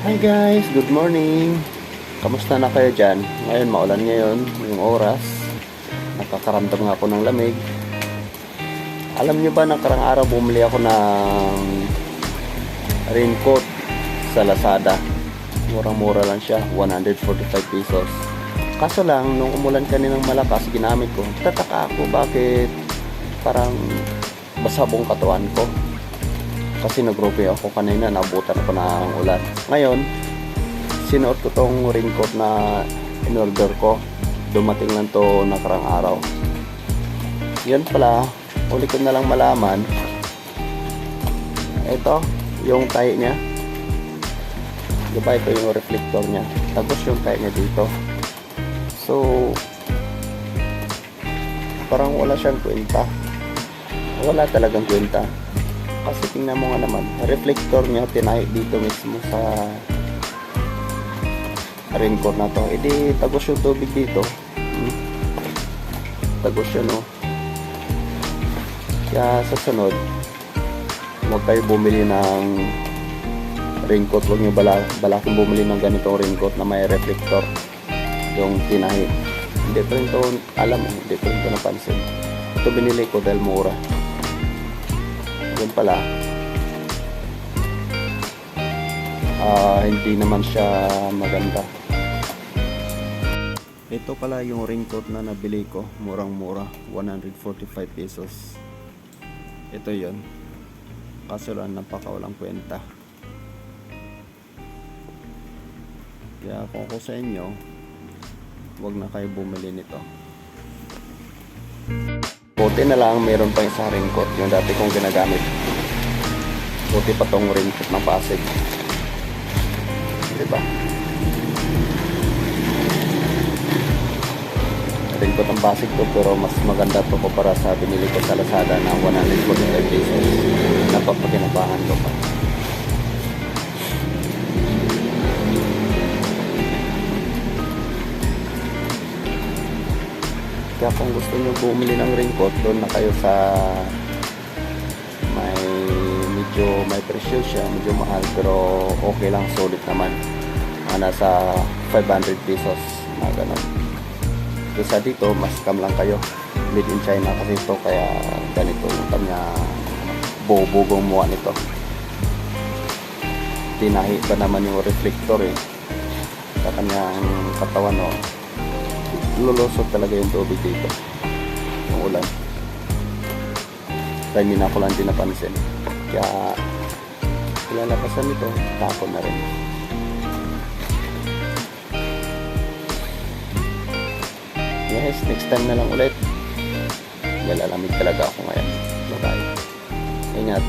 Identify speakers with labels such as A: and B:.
A: Hi guys, good morning. Kamusta na kayo dyan? Ngayon, maulan ngayon, yung oras. Nakakaramdam nga ako ng lamig. Alam nyo ba, nakarang araw bumili ako ng raincoat sa Lazada. Murang-mura lang siya, 145 pesos. Kaso lang, nung umulan kaninang malakas, ginamit ko. Tataka ako, bakit parang basa buong katawan ko. Kasi nag-groupie ako kanina, nabutan ako ng ulan. Ngayon, sinuot ko tong raincoat na in-order ko. Dumating lang to nakarang araw. Yan pala, uli ko na lang malaman. Ito, yung tahi niya. Diba ito yung reflector niya. Tapos yung tahi niya dito. So, parang wala siyang kwenta. Wala talagang kwenta. Kasi tingnan mo nga naman, reflector niya tinahi dito mismo sa raincoat na to. Edi tagos yung tubig dito. Tagos siya, no? Kaya sa sunod, huwag kayo bumili ng raincoat. Huwag nyo balaking bumili ng ganitong raincoat na may reflector. Yung tinahi. Hindi ko rin to alam, hindi ko rin to napansin. Ito binili ko dahil mura. Yun pala, hindi naman siya maganda. Ito pala yung raincoat na nabili ko, murang-mura, 145 pesos. Ito yun. Kaso lang, napakawalang kwenta. Kaya kung ako sa inyo, huwag na kayo bumili nito. Buti na lang, meron pa isang raincoat, yung dati kong ginagamit. Buti pa tong raincoat ng Pasig. Diba? Raincoat ng Pasig to, pero mas maganda to para sa binili ko sa Lazada na 145 pesos. Napapakinabangan ko pa. Kaya kung gusto nyo bumili ng raincoat, doon na kayo sa may presyo siya, medyo mahal, pero okay lang, solid naman. Nasa 500 pesos na ganun. Kesa dito, mas scam lang kayo. Made in China kasi ito, kaya ganito yung kanya bubugong muha nito. Tinahi pa naman yung reflector sa kanyang katawan, no? Lulusot talaga yung tubig dito yung ulan. Kaya hindi na ako lang din napansin. Kaya ilalapasan nito, tapon na rin. Yes, next time na lang ulit. Malalamig talaga ako ngayon. Bye-bye. Ingat.